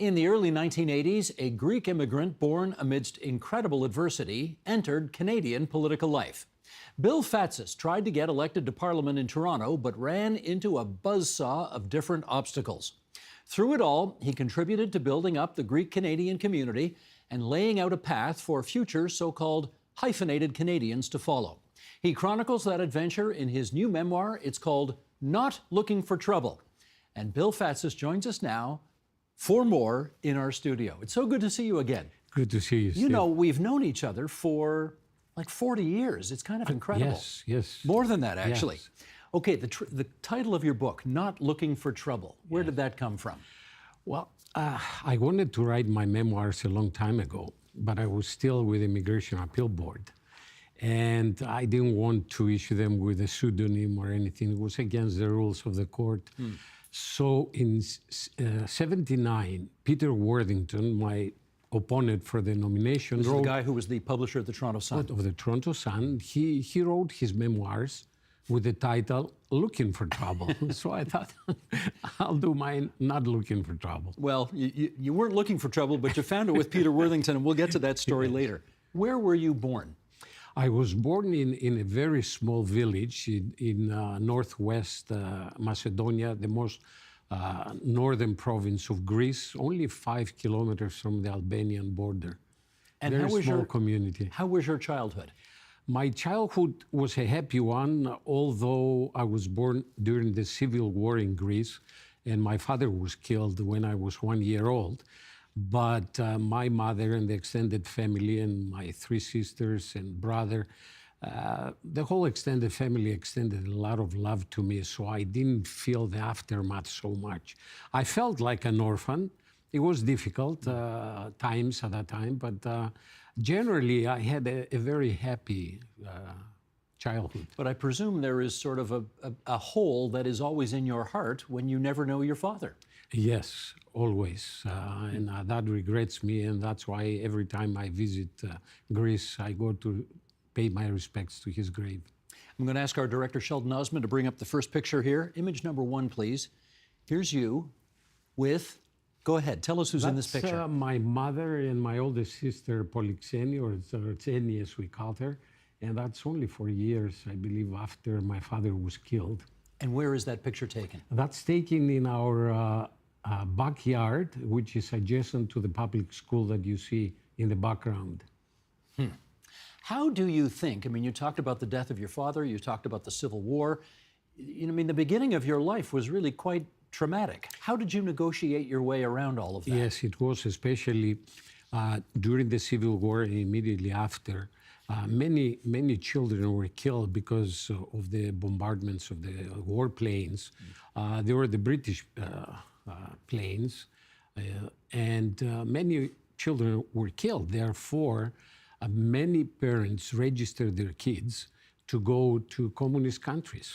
In the early 1980s, a Greek immigrant born amidst incredible adversity entered Canadian political life. Bill Fatsis tried to get elected to Parliament in Toronto, but ran into a buzzsaw of different obstacles. Through it all, he contributed to building up the Greek-Canadian community and laying out a path for future so-called hyphenated Canadians to follow. He chronicles that adventure in his new memoir. It's called Not Looking for Trouble. And Bill Fatsis joins us now for more in our studio. It's so good to see you again. Good to see you, Steve. You know, we've known each other for like 40 years. It's kind of incredible. Yes. More than that, actually. Yes. Okay, the title of your book, Not Looking for Trouble, where did that come from? Well, I wanted to write my memoirs a long time ago, but I was still with Immigration Appeal Board. And I didn't want to issue them with a pseudonym or anything. It was against the rules of the court. So in '79, Peter Worthington, my opponent for the nomination, This is the guy who was the publisher of the Toronto Sun. Of the Toronto Sun, he wrote his memoirs with the title Looking for Trouble. So I thought, I'll do mine Not Looking for Trouble. Well, you weren't looking for trouble, but you found it with Peter Worthington, and we'll get to that story later. Where were you born? I was born in a very small village in northwest Macedonia, the most northern province of Greece, only 5 kilometers from the Albanian border. And very how was small community. How was your childhood? My childhood was a happy one, although I was born during the Civil War in Greece, and my father was killed when I was 1 year old. But my mother and the extended family and my 3 sisters and brother, the whole extended family extended a lot of love to me, so I didn't feel the aftermath so much. I felt like an orphan. It was difficult times at that time, but generally I had a very happy childhood. But I presume there is sort of a hole that is always in your heart when you never know your father. Yes, always. And that regrets me, and that's why every time I visit Greece, I go to pay my respects to his grave. I'm going to ask our director, Sheldon Osmond, to bring up the first picture here. Image number 1, please. Here's you with, go ahead, tell us who's in this picture. That's my mother and my oldest sister, Polixeni, or Tseni as we called her. And that's only 4 years, I believe, after my father was killed. And where is that picture taken? That's taken in our backyard, which is adjacent to the public school that you see in the background. How do you think, I mean, you talked about the death of your father, you talked about the Civil War. You know, I mean, the beginning of your life was really quite traumatic. How did you negotiate your way around all of that? Yes, it was, especially during the Civil War and immediately after. Many children were killed because of the bombardments of the warplanes. They were the British planes, and many children were killed. Therefore, many parents registered their kids to go to communist countries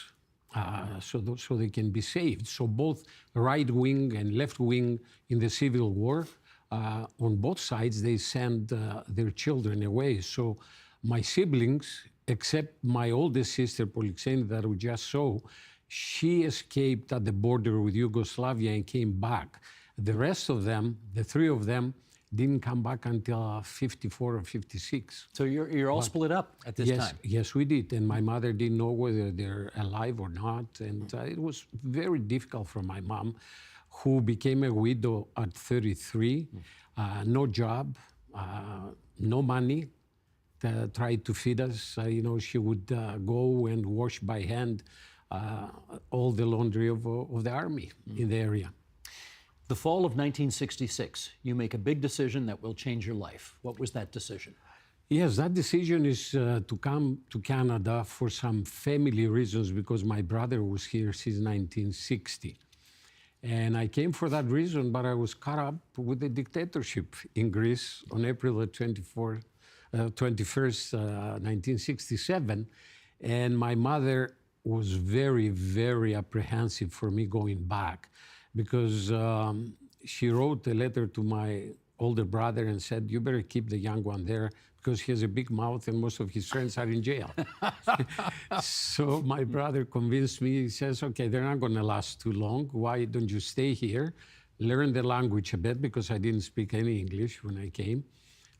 so they can be saved. So both right wing and left wing in the Civil War, on both sides, they sent their children away. So my siblings, except my oldest sister, Polixeni, that we just saw, she escaped at the border with Yugoslavia and came back. The rest of them, the 3 of them, didn't come back until 54 or 56. So you're all split up at this time? Yes, we did. And my mother didn't know whether they're alive or not. And it was very difficult for my mom, who became a widow at 33, no job, no money. Tried to feed us. You know, she would go and wash by hand all the laundry of the army in the area. The fall of 1966, you make a big decision that will change your life. What was that decision? Yes, that decision is to come to Canada for some family reasons, because my brother was here since 1960. And I came for that reason, but I was caught up with the dictatorship in Greece on April the 21st, 1967. And my mother was very, very apprehensive for me going back, because she wrote a letter to my older brother and said, you better keep the young one there because he has a big mouth and most of his friends are in jail. So my brother convinced me. He says, okay, they're not going to last too long. Why don't you stay here? learned the language a bit because I didn't speak any English when I came.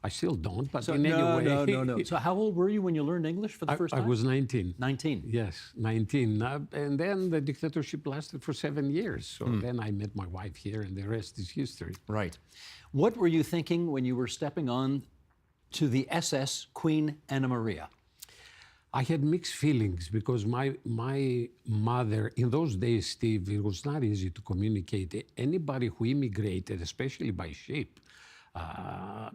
I still don't, but in any way. No. So how old were you when you learned English for the first I time? was 19. 19. Yes, 19. And then the dictatorship lasted for 7 years. So then I met my wife here, and the rest is history. Right. What were you thinking when you were stepping on to the SS Queen Anna Maria? I had mixed feelings because my mother, in those days, Steve, it was not easy to communicate. Anybody who immigrated, especially by ship,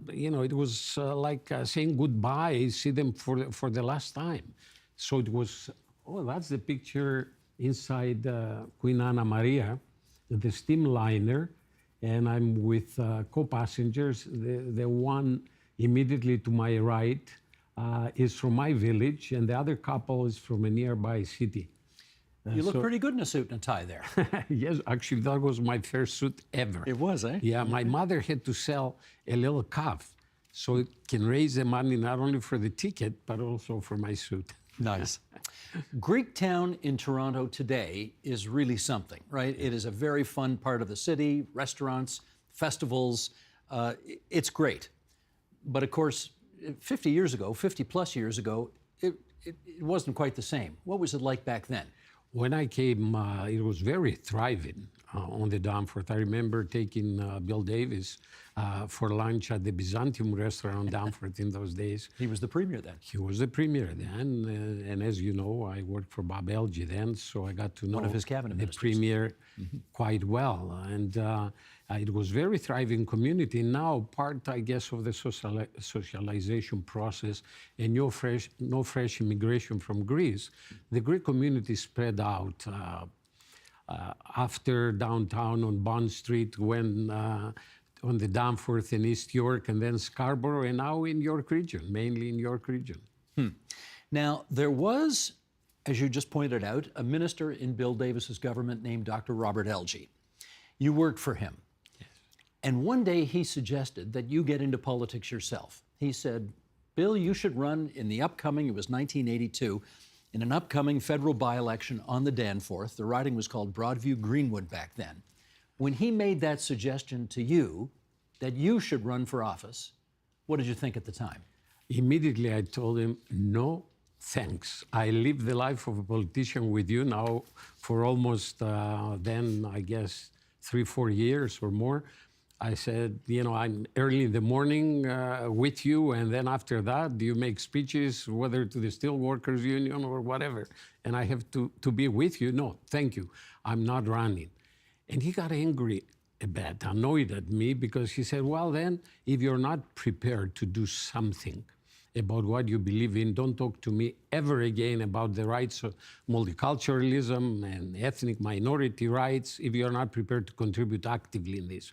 it was like saying goodbye, see them for the last time. So it was, that's the picture inside Queen Anna Maria, the steamliner, and I'm with co-passengers. The one immediately to my right is from my village, and the other couple is from a nearby city. You look pretty good in a suit and a tie there. Yes, actually, that was my first suit ever. It was, eh? Yeah, my mother had to sell a little calf so it can raise the money not only for the ticket, but also for my suit. Nice. Greektown in Toronto today is really something, right? It is a very fun part of the city, restaurants, festivals. It's great. But of course, 50 plus years ago, it wasn't quite the same. What was it like back then? When I came, it was very thriving on the Danforth. I remember taking Bill Davis for lunch at the Byzantium restaurant on Danforth in those days. He was the premier then. He was the premier then, and as you know, I worked for Bob Elgee then, so I got to know one of his cabinet the ministers. premier quite well. And it was very thriving community. Now part, I guess, of the socialization process and no fresh immigration from Greece. The Greek community spread out after downtown on Bond Street, when on the Danforth in East York, and then Scarborough, and now in York Region, mainly in York Region. Now, there was, as you just pointed out, a minister in Bill Davis's government named Dr. Robert Elgee. You worked for him. Yes. And one day he suggested that you get into politics yourself. He said, Bill, you should run in the upcoming, it was 1982, in an upcoming federal by-election on the Danforth. The riding was called Broadview Greenwood back then. When he made that suggestion to you that you should run for office, what did you think at the time? Immediately I told him, no, thanks. I lived the life of a politician with you now for almost then, I guess, 3-4 years or more. I said, I'm early in the morning with you, and then after that, do you make speeches, whether to the Steelworkers Union or whatever, and I have to be with you? No, thank you. I'm not running. And he got angry a bit, annoyed at me, because he said, well, then, if you're not prepared to do something about what you believe in, don't talk to me ever again about the rights of multiculturalism and ethnic minority rights if you're not prepared to contribute actively in this.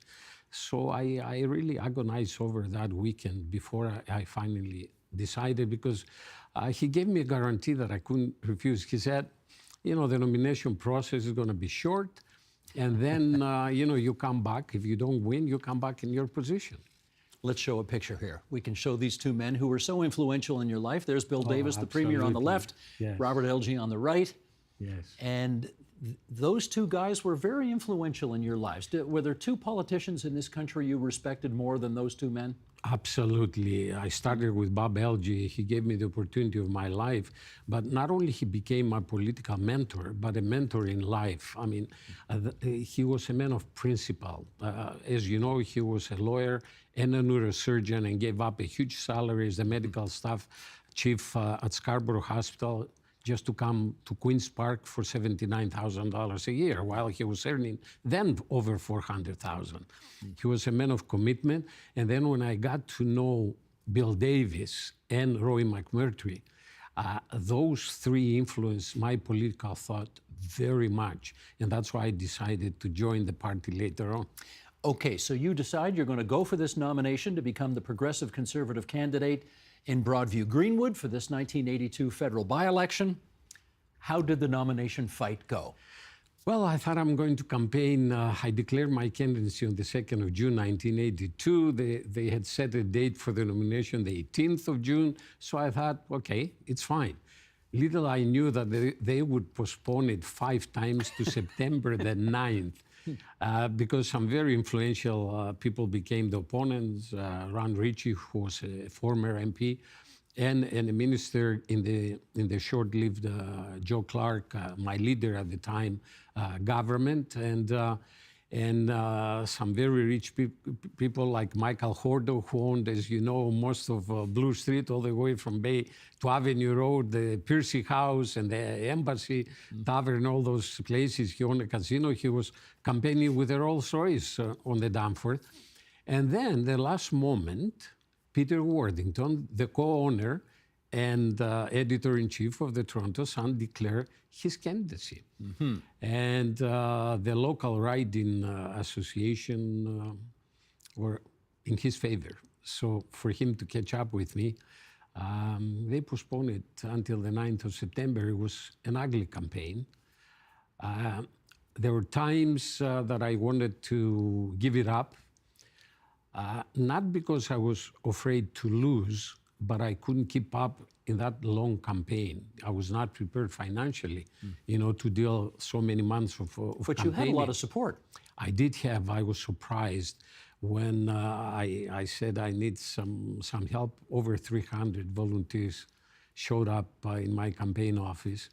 So I really agonized over that weekend before I finally decided, because he gave me a guarantee that I couldn't refuse. He said, the nomination process is going to be short, and then, you come back. If you don't win, you come back in your position. Let's show a picture here. We can show these two men who were so influential in your life. There's Bill Davis, the premier, on the left, yes. Robert Elgee on the right. Yes. And those two guys were very influential in your lives. Were there two politicians in this country you respected more than those two men? Absolutely. I started with Bob Elgee. He gave me the opportunity of my life. But not only he became my political mentor, but a mentor in life. I mean, he was a man of principle. As you know, he was a lawyer and a neurosurgeon, and gave up a huge salary as a medical staff chief at Scarborough Hospital just to come to Queen's Park for $79,000 a year, while he was earning then over $400,000. He was a man of commitment. And then when I got to know Bill Davis and Roy McMurtry, those three influenced my political thought very much. And that's why I decided to join the party later on. Okay, so you decide you're going to go for this nomination to become the Progressive Conservative candidate in Broadview Greenwood for this 1982 federal by-election. How did the nomination fight go? Well, I thought I'm going to campaign. I declared my candidacy on the 2nd of June, 1982. They had set a date for the nomination, the 18th of June. So I thought, okay, it's fine. Little I knew that they would postpone it 5 times to September the 9th. because some very influential people became the opponents. Ron Ritchie, who was a former MP, and a minister in the short-lived Joe Clark, my leader at the time, government, and some very rich people like Michael Hordo, who owned, as you know, most of Blue Street all the way from Bay to Avenue Road, the Piercy House and the Embassy Tavern, all those places. He owned a casino. He was campaigning with the Rolls Royce on the Danforth. And then the last moment, Peter Worthington, the co-owner and editor-in-chief of the Toronto Sun, declared his candidacy. And the local riding association were in his favor. So for him to catch up with me, they postponed it until the 9th of September. It was an ugly campaign. There were times that I wanted to give it up, not because I was afraid to lose, but I couldn't keep up in that long campaign. I was not prepared financially, to deal so many months of But campaigning. you had a lot of support. I did have. I was surprised when I said I need some help. Over 300 volunteers showed up in my campaign office.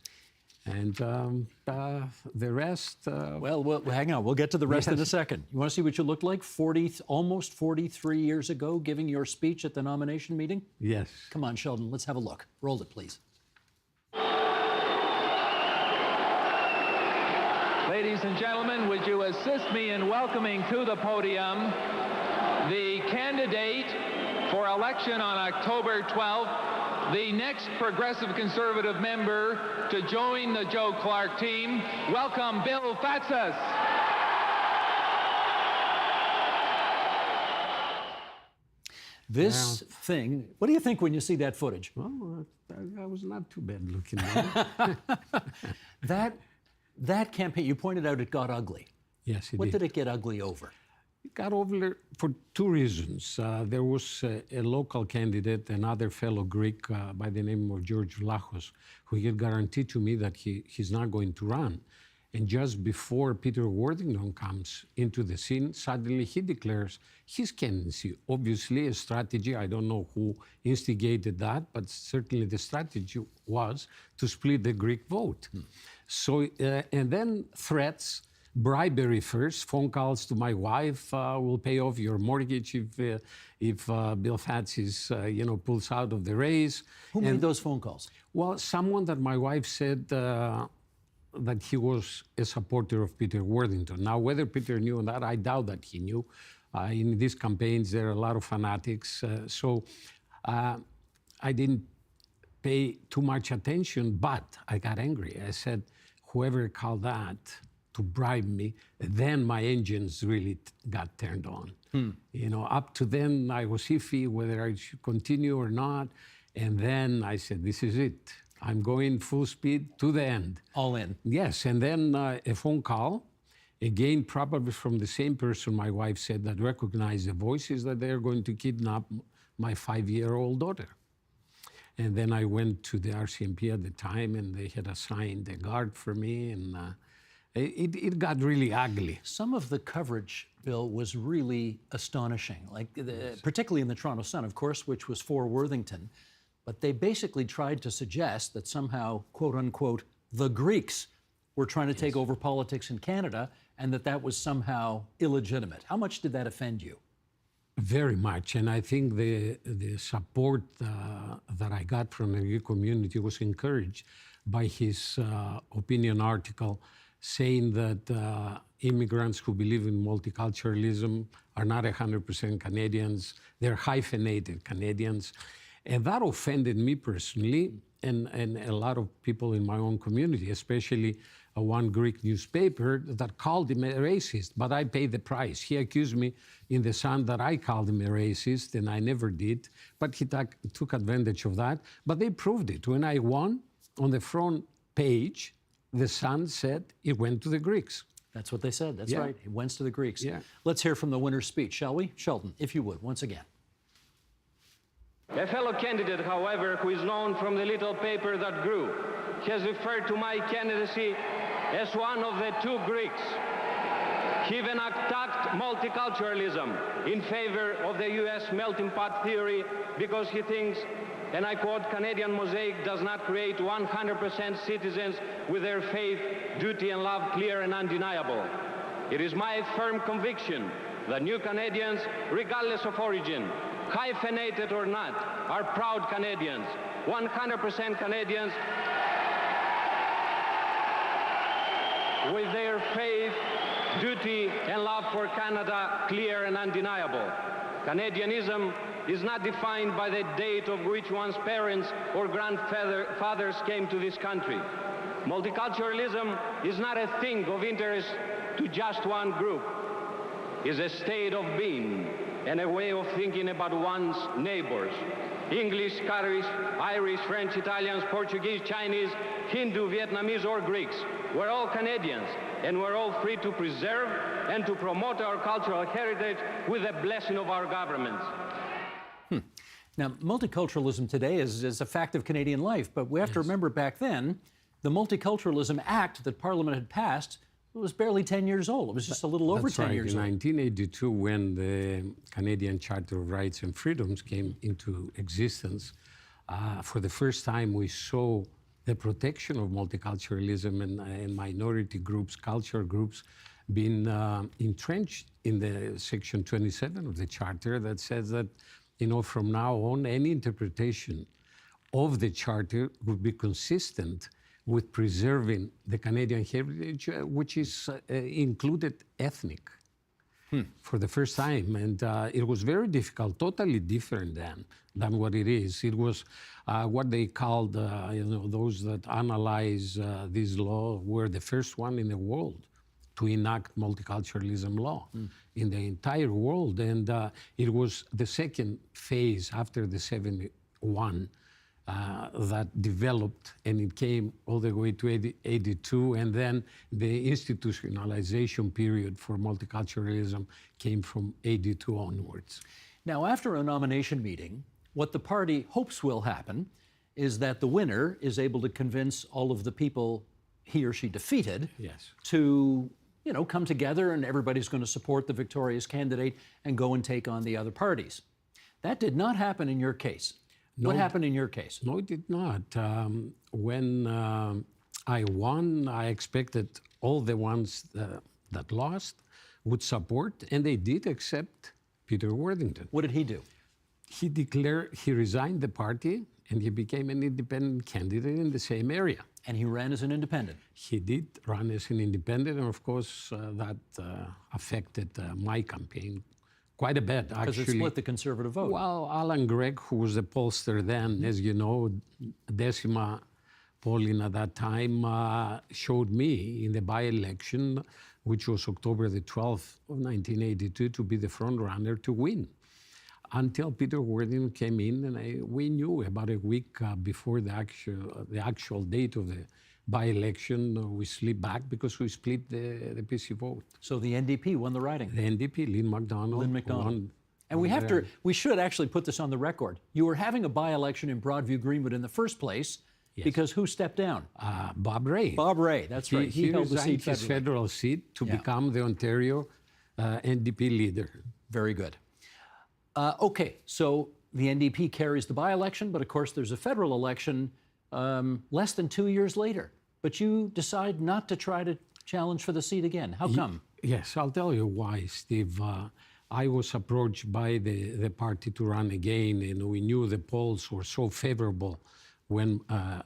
And the rest... Well, hang on. We'll get to the rest in a second. You want to see what you looked like almost 43 years ago, giving your speech at the nomination meeting? Yes. Come on, Sheldon, let's have a look. Roll it, please. Ladies and gentlemen, would you assist me in welcoming to the podium the candidate for election on October 12th, the next Progressive Conservative member to join the Joe Clark team. Welcome, Bill Fatsis. This thing, what do you think when you see that footage? Well, I was not too bad looking. That campaign, you pointed out it got ugly. Yes, it What did. did it get ugly over? It got over for two reasons. There was a local candidate, another fellow Greek by the name of George Vlachos, who had guaranteed to me that he's not going to run. And just before Peter Worthington comes into the scene, suddenly he declares his candidacy. Obviously, a strategy. I don't know who instigated that, but certainly the strategy was to split the Greek vote. So, and then threats, bribery first, phone calls to my wife, will pay off your mortgage if Bill Fatsis, pulls out of the race. Who made those phone calls? Well, someone that my wife said that he was a supporter of Peter Worthington. Now, whether Peter knew that, I doubt that he knew. In these campaigns, there are a lot of fanatics. So I didn't pay too much attention, but I got angry. I said, whoever called that to bribe me, then my engines really got turned on. Up to then, I was iffy whether I should continue or not. And then I said, this is it. I'm going full speed to the end. All in. Yes, and then a phone call, again, probably from the same person my wife said that recognized the voices that they're going to kidnap my 5-year-old daughter. And then I went to the RCMP at the time, and they had assigned a guard for me, and it got really ugly. Some of the coverage, Bill, was really astonishing, particularly in the Toronto Sun, of course, which was for Worthington. But they basically tried to suggest that somehow, quote unquote, the Greeks were trying to take over politics in Canada, and that was somehow illegitimate. How much did that offend you? Very much, and I think the support that I got from the Greek community was encouraged by his opinion article saying that immigrants who believe in multiculturalism are not 100% Canadians, they're hyphenated Canadians. And that offended me personally and a lot of people in my own community, especially one Greek newspaper that called him a racist, but I paid the price. He accused me in the Sun that I called him a racist, and I never did, but he took advantage of that. But they proved it. When I won, on the front page, the Sun said it went to the Greeks. That's what they said. That's right. It went to the Greeks. Yeah. Let's hear from the winner's speech, shall we? Sheldon, if you would, once again. A fellow candidate, however, who is known from the little paper that grew, has referred to my candidacy as one of the two Greeks. He even attacked multiculturalism in favor of the US melting pot theory because he thinks, and I quote, Canadian mosaic does not create 100% citizens with their faith, duty, and love clear and undeniable. It is my firm conviction that new Canadians, regardless of origin, hyphenated or not, are proud Canadians, 100% Canadians with their faith, duty, and love for Canada clear and undeniable. Canadianism is not defined by the date of which one's parents or grandfathers came to this country. Multiculturalism is not a thing of interest to just one group. It's a state of being and a way of thinking about one's neighbors. English, Scottish, Irish, French, Italians, Portuguese, Chinese, Hindu, Vietnamese, or Greeks. We're all Canadians, and we're all free to preserve and to promote our cultural heritage with the blessing of our governments. Now, multiculturalism today is a fact of Canadian life, but we have to remember back then, the Multiculturalism Act that Parliament had passed was barely 10 years old. It was just a little over 10 years in old. 1982, when the Canadian Charter of Rights and Freedoms came into existence, for the first time we saw the protection of multiculturalism and minority groups, culture groups, being entrenched in the Section 27 of the Charter that says that, you know, from now on, any interpretation of the Charter would be consistent with preserving the Canadian heritage, which is included ethnic for the first time. And it was very difficult, totally different than what it is. It was what they called, those that analyze this law were the first one in the world to enact multiculturalism law in the entire world. And it was the second phase after the 71 that developed, and it came all the way to 82, and then the institutionalization period for multiculturalism came from 82 onwards. Now, after a nomination meeting, what the party hopes will happen is that the winner is able to convince all of the people he or she defeated to, come together, and everybody's going to support the victorious candidate and go and take on the other parties. That did not happen in your case. No, what happened in your case? No, it did not. When I won, I expected all the ones that lost would support, and they did, except Peter Worthington. What did he do? He resigned the party, and he became an independent candidate in the same area. And he ran as an independent? He did run as an independent, and of course that affected my campaign quite a bit, actually. Because it split the Conservative vote. Well, Alan Gregg, who was the pollster then, as you know, Decima polling at that time, showed me in the by-election, which was October the 12th of 1982, to be the front runner to win. Until Peter Worthington came in, and we knew about a week before the actual date of the by-election, we slipped back because we split the PC vote. So the NDP won the riding? The NDP, Lynn MacDonald. And we should actually put this on the record. You were having a by-election in Broadview Greenwood in the first place because who stepped down? Bob Rae. Bob Rae, that's right. He held the seat his federal seat to become the Ontario NDP leader. Very good. Okay, so the NDP carries the by-election, but of course there's a federal election less than 2 years later. But you decide not to try to challenge for the seat again. How come? Yes, I'll tell you why, Steve. I was approached by the party to run again, and we knew the polls were so favorable when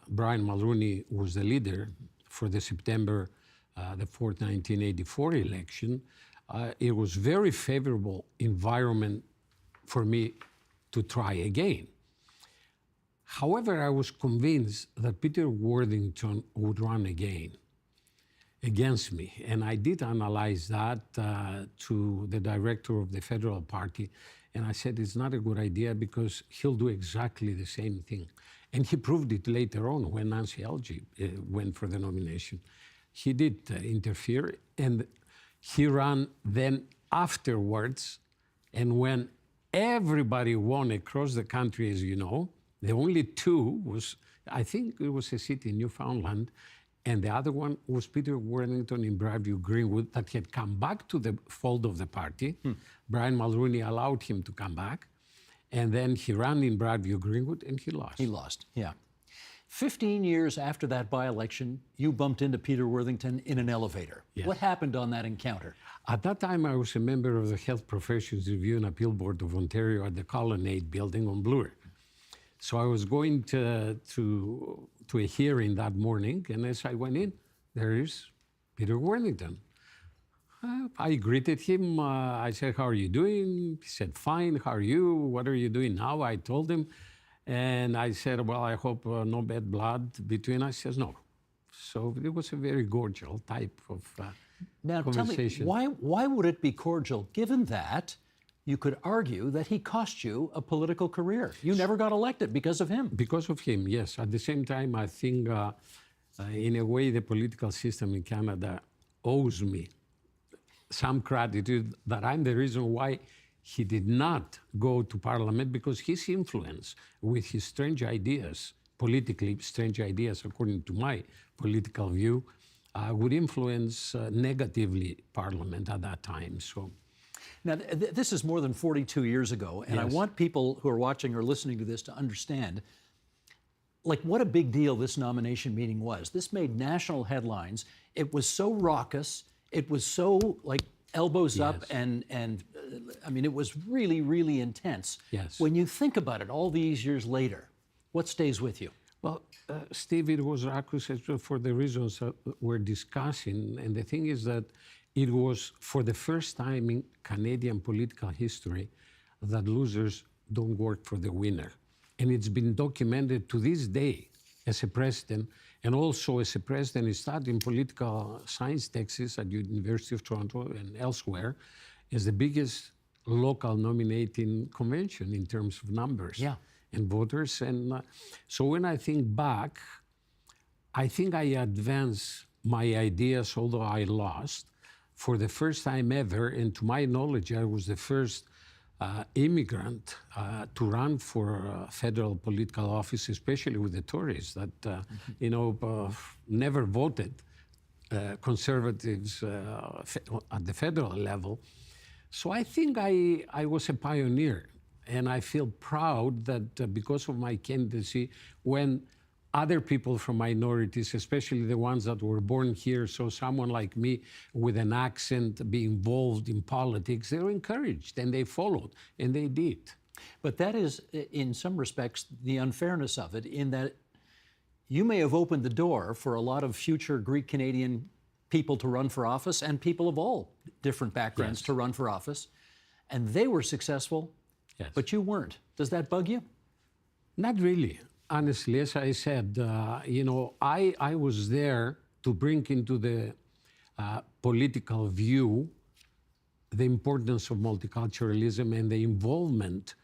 Brian Mulroney was the leader for the September the 4th, 1984 election. It was very favorable environment for me to try again. However, I was convinced that Peter Worthington would run again against me. And I did analyze that to the director of the federal party. And I said, it's not a good idea because he'll do exactly the same thing. And he proved it later on when Nancy Algie went for the nomination. He did interfere, and he ran then afterwards. And when everybody won across the country, as you know, the only two was, I think it was a seat in Newfoundland, and the other one was Peter Worthington in Broadview Greenwood that had come back to the fold of the party. Brian Mulroney allowed him to come back, and then he ran in Broadview Greenwood and he lost. He lost, yeah. 15 years after that by-election, you bumped into Peter Worthington in an elevator. Yes. What happened on that encounter? At that time, I was a member of the Health Professions Review and Appeal Board of Ontario at the Colonnade building on Bloor. So I was going to a hearing that morning, and as I went in, there is Peter Worthington. I greeted him. I said, "How are you doing?" He said, "Fine. How are you? What are you doing now?" I told him, and I said, "Well, I hope no bad blood between us." He says, "No." So it was a very cordial type of Now, conversation. tell me, why would it be cordial, given that you could argue that he cost you a political career? You never got elected because of him. Because of him, yes. At the same time, I think, in a way, the political system in Canada owes me some gratitude that I'm the reason why he did not go to Parliament, because his influence with his strange ideas, politically strange ideas, according to my political view, would influence negatively Parliament at that time. So. Now, this is more than 42 years ago, and I Yes. want people who are watching or listening to this to understand, like, what a big deal this nomination meeting was. This made national headlines. It was so raucous. It was so, like, elbows up, and I mean, it was really, really intense. Yes. When you think about it all these years later, what stays with you? Well, Steve, it was raucous for the reasons that we're discussing. And the thing is that it was for the first time in Canadian political history that losers don't work for the winner. And it's been documented to this day as a president, and also as a president is studying political science texts at University of Toronto and elsewhere, as the biggest local nominating convention in terms of numbers. Yeah. And voters. And so when I think back, I think I advanced my ideas, although I lost, for the first time ever. And to my knowledge, I was the first immigrant to run for federal political office, especially with the Tories that, never voted conservatives at the federal level. So I think I was a pioneer. And I feel proud that because of my candidacy, when other people from minorities, especially the ones that were born here, so someone like me with an accent be involved in politics, they were encouraged and they followed and they did. But that is, in some respects, the unfairness of it, in that you may have opened the door for a lot of future Greek Canadian people to run for office, and people of all different backgrounds to run for office, and they were successful. Yes. But you weren't. Does that bug you? Not really. Honestly, as I said, I was there to bring into the political view the importance of multiculturalism and the involvement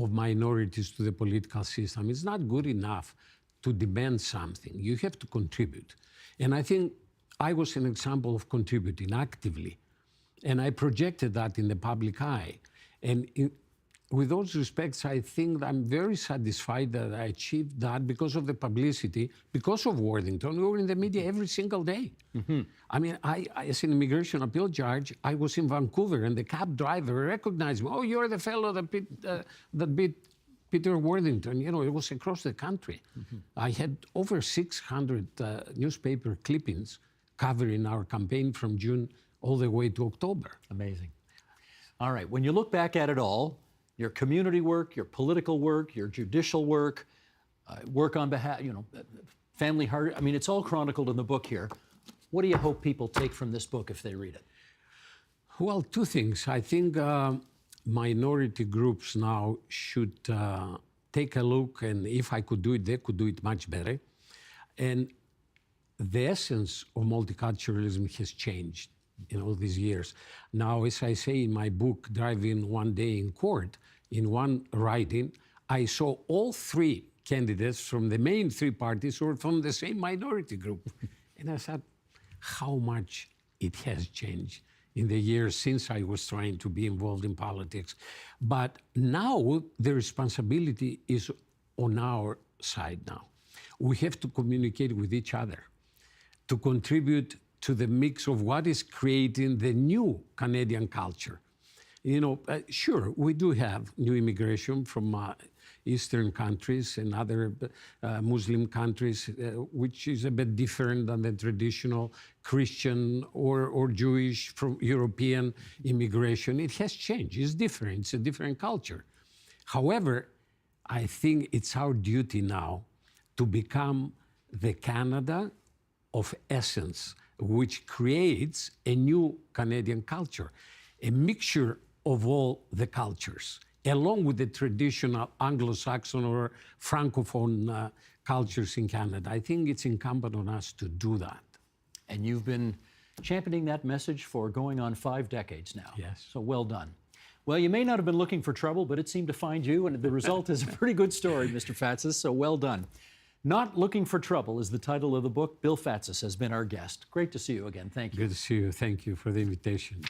of minorities to the political system. It's not good enough to demand something. You have to contribute. And I think I was an example of contributing actively. And I projected that in the public eye. And with those respects, I think I'm very satisfied that I achieved that because of the publicity, because of Worthington. We were in the media every single day. Mm-hmm. I mean, I, as an immigration appeal judge, I was in Vancouver, and the cab driver recognized me. "Oh, you're the fellow that beat Peter Worthington." You know, it was across the country. Mm-hmm. I had over 600 newspaper clippings covering our campaign from June all the way to October. Amazing. All right, when you look back at it all, your community work, your political work, your judicial work, work on behalf, family heart, I mean, it's all chronicled in the book here. What do you hope people take from this book if they read it? Well, two things. I think minority groups now should take a look, and if I could do it, they could do it much better. And the essence of multiculturalism has changed in all these years. Now, as I say in my book, Driving One Day in Court, in one writing, I saw all three candidates from the main three parties were from the same minority group. And I thought, how much it has changed in the years since I was trying to be involved in politics. But now the responsibility is on our side now. We have to communicate with each other. to contribute to the mix of what is creating the new Canadian culture. You know, sure, we do have new immigration from Eastern countries and other Muslim countries, which is a bit different than the traditional Christian or Jewish from European immigration. It has changed. It's different. It's a different culture. However, I think it's our duty now to become the Canada of essence, which creates a new Canadian culture, a mixture of all the cultures, along with the traditional Anglo-Saxon or Francophone cultures in Canada. I think it's incumbent on us to do that. And you've been championing that message for going on 5 decades now. Yes. So well done. Well, you may not have been looking for trouble, but it seemed to find you, and the result is a pretty good story, Mr. Fatsis, so well done. Not Looking for Trouble is the title of the book. Bill Fatsis has been our guest. Great to see you again. Thank you. Good to see you. Thank you for the invitation.